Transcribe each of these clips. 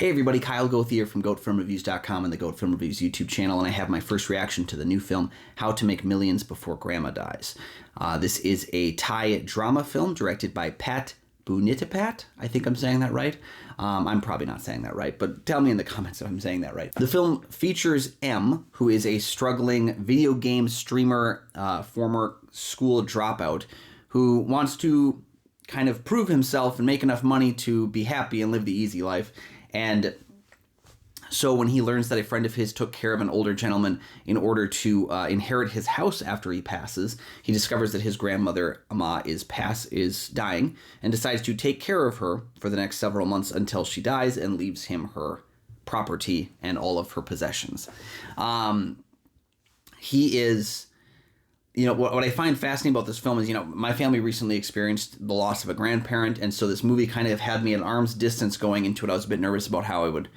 Hey everybody, Kyle Goth here from GoatFilmReviews.com and the Goat Film Reviews YouTube channel, and I have my first reaction to the new film, How to Make Millions Before Grandma Dies. This is a Thai drama film directed by Pat Boonnitipat. I think I'm saying that right. I'm probably not saying that right, but tell me in the comments if I'm saying that right. The film features M, who is a struggling video game streamer, former school dropout, who wants to kind of prove himself and make enough money to be happy and live the easy life. And so when he learns that a friend of his took care of an older gentleman in order to inherit his house after he passes, he discovers that his grandmother, Amma, is dying and decides to take care of her for the next several months until she dies and leaves him her property and all of her possessions. He is... what I find fascinating about this film is, my family recently experienced the loss of a grandparent, and so this movie kind of had me at arm's distance going into it. I was a bit nervous about how it would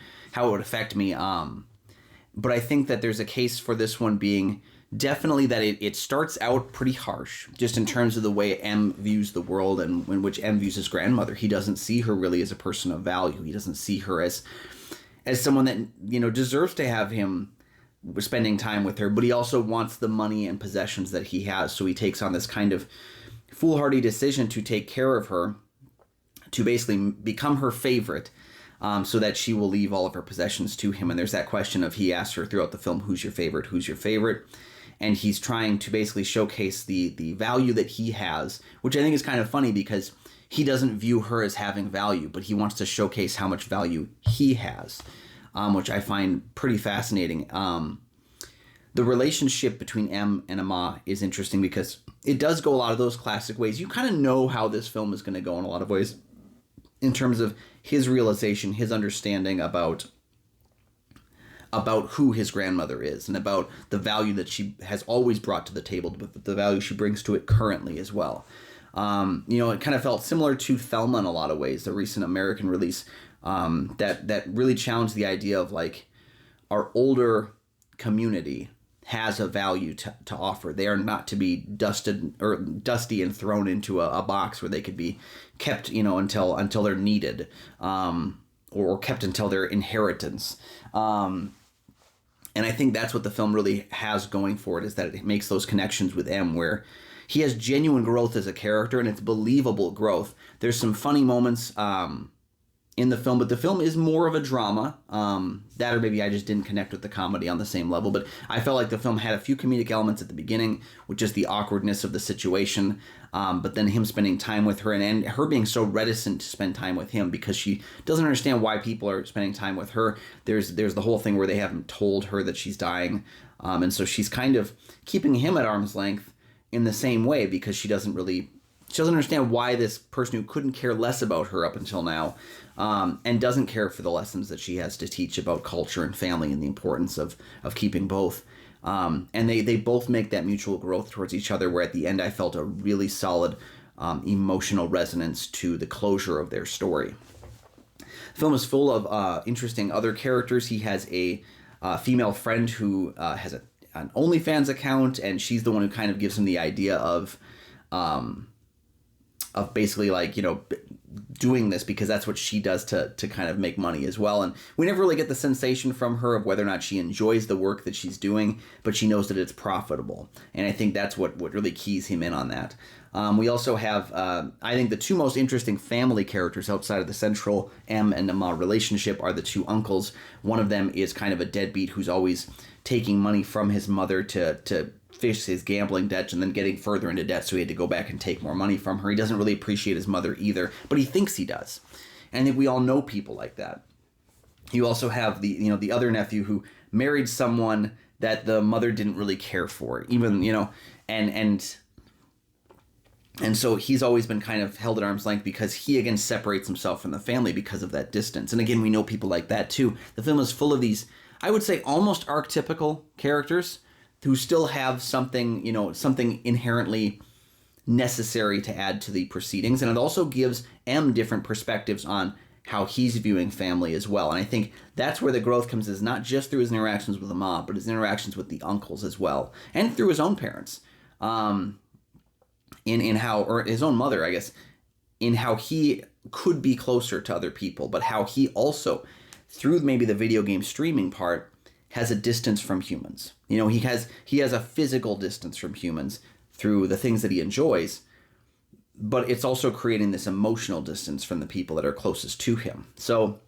affect me. But I think that there's a case for this one being definitely that it starts out pretty harsh, just in terms of the way M views the world and in which M views his grandmother. He doesn't see her really as a person of value. He doesn't see her as someone that, deserves to have him spending time with her, but he also wants the money and possessions that he has, so he takes on this kind of foolhardy decision to take care of her, to basically become her favorite, so that she will leave all of her possessions to him. And there's that question of, he asks her throughout the film, who's your favorite, who's your favorite? And he's trying to basically showcase the value that he has, which I think is kind of funny because he doesn't view her as having value, but he wants to showcase how much value he has. Which I find pretty fascinating. The relationship between M and Amma is interesting because it does go a lot of those classic ways. You kind of know how this film is going to go in a lot of ways in terms of his realization, his understanding about who his grandmother is and about the value that she has always brought to the table, but the value she brings to it currently as well. It kind of felt similar to Thelma in a lot of ways, the recent American release, that really challenged the idea of, like, our older community has a value to offer. They are not to be dusty and thrown into a box where they could be kept, until they're needed, or kept until their inheritance. And I think that's what the film really has going for it, is that it makes those connections with M, where he has genuine growth as a character, and it's believable growth. There's some funny moments in the film, but the film is more of a drama. That, or maybe I just didn't connect with the comedy on the same level, but I felt like the film had a few comedic elements at the beginning, with just the awkwardness of the situation, but then him spending time with her, and her being so reticent to spend time with him because she doesn't understand why people are spending time with her. There's the whole thing where they haven't told her that she's dying, and so she's kind of keeping him at arm's length in the same way, because she doesn't understand why this person who couldn't care less about her up until now, and doesn't care for the lessons that she has to teach about culture and family and the importance of keeping both. And they both make that mutual growth towards each other, where at the end I felt a really solid emotional resonance to the closure of their story. The film is full of interesting other characters. He has a female friend who has an OnlyFans account, and she's the one who kind of gives him the idea of basically, like, doing this because that's what she does to kind of make money as well. And we never really get the sensation from her of whether or not she enjoys the work that she's doing, but she knows that it's profitable. And I think that's what really keys him in on that. We also have, I think, the two most interesting family characters outside of the central M and Amma relationship are the two uncles. One of them is kind of a deadbeat who's always taking money from his mother to fish his gambling debt, and then getting further into debt, so he had to go back and take more money from her. He doesn't really appreciate his mother either, but he thinks he does. And I think we all know people like that. You also have the other nephew who married someone that the mother didn't really care for, even, and so he's always been kind of held at arm's length because he, again, separates himself from the family because of that distance. And again, we know people like that too. The film is full of these, I would say, almost archetypical characters who still have something, something inherently necessary to add to the proceedings. And it also gives M different perspectives on how he's viewing family as well. And I think that's where the growth comes, is not just through his interactions with the mom, but his interactions with the uncles as well, and through his own parents, in how, or his own mother, I guess, in how he could be closer to other people, but how he also through maybe the video game streaming part, has a distance from humans. You know, he has a physical distance from humans through the things that he enjoys, but it's also creating this emotional distance from the people that are closest to him. So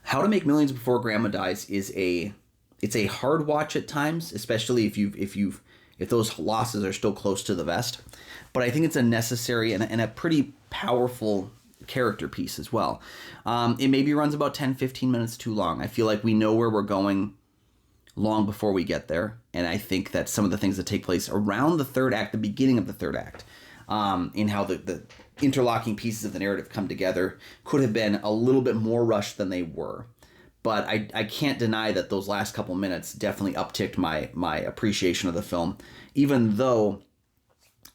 How to Make Millions Before Grandma Dies is it's a hard watch at times, especially if those losses are still close to the vest. But I think it's a necessary and a pretty powerful character piece as well. It maybe runs about 10-15 minutes too long. I feel like we know where we're going long before we get there, and I think that some of the things that take place around the third act, the beginning of the third act, in how the interlocking pieces of the narrative come together, could have been a little bit more rushed than they were. But I can't deny that those last couple minutes definitely upticked my appreciation of the film, even though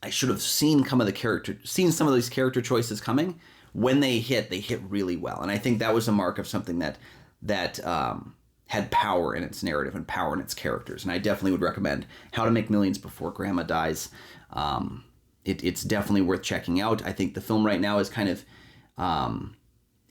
I should have seen some of these character choices coming. When they hit really well. And I think that was a mark of something that had power in its narrative and power in its characters. And I definitely would recommend How to Make Millions Before Grandma Dies. It's definitely worth checking out. I think the film right now is kind of,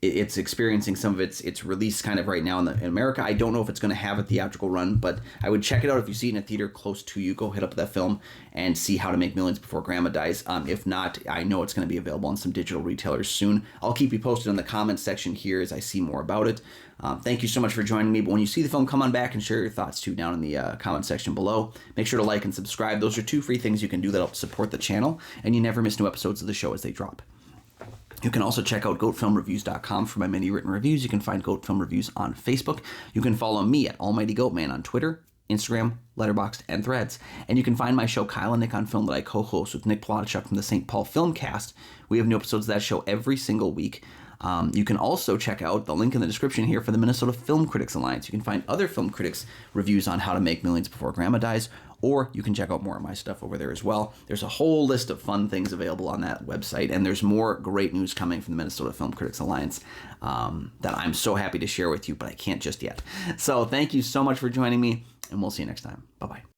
it's experiencing some of its release kind of right now in America. I don't know if it's going to have a theatrical run, but I would check it out if you see it in a theater close to you. Go hit up that film and see How to Make Millions Before Grandma Dies. If not, I know it's going to be available on some digital retailers soon. I'll keep you posted in the comments section here as I see more about it. Thank you so much for joining me. But when you see the film, come on back and share your thoughts too down in the comment section below. Make sure to like and subscribe. Those are 2 free things you can do that help support the channel, and you never miss new episodes of the show as they drop. You can also check out goatfilmreviews.com for my many written reviews. You can find Goat Film Reviews on Facebook. You can follow me at Almighty Goatman on Twitter, Instagram, Letterboxd, and Threads. And you can find my show Kyle and Nick on Film that I co-host with Nick Plotachuk from the St. Paul Filmcast. We have new episodes of that show every single week. You can also check out the link in the description here for the Minnesota Film Critics Alliance. You can find other film critics' reviews on How to Make Millions Before Grandma Dies, or you can check out more of my stuff over there as well. There's a whole list of fun things available on that website, and there's more great news coming from the Minnesota Film Critics Alliance that I'm so happy to share with you, but I can't just yet. So thank you so much for joining me, and we'll see you next time. Bye-bye.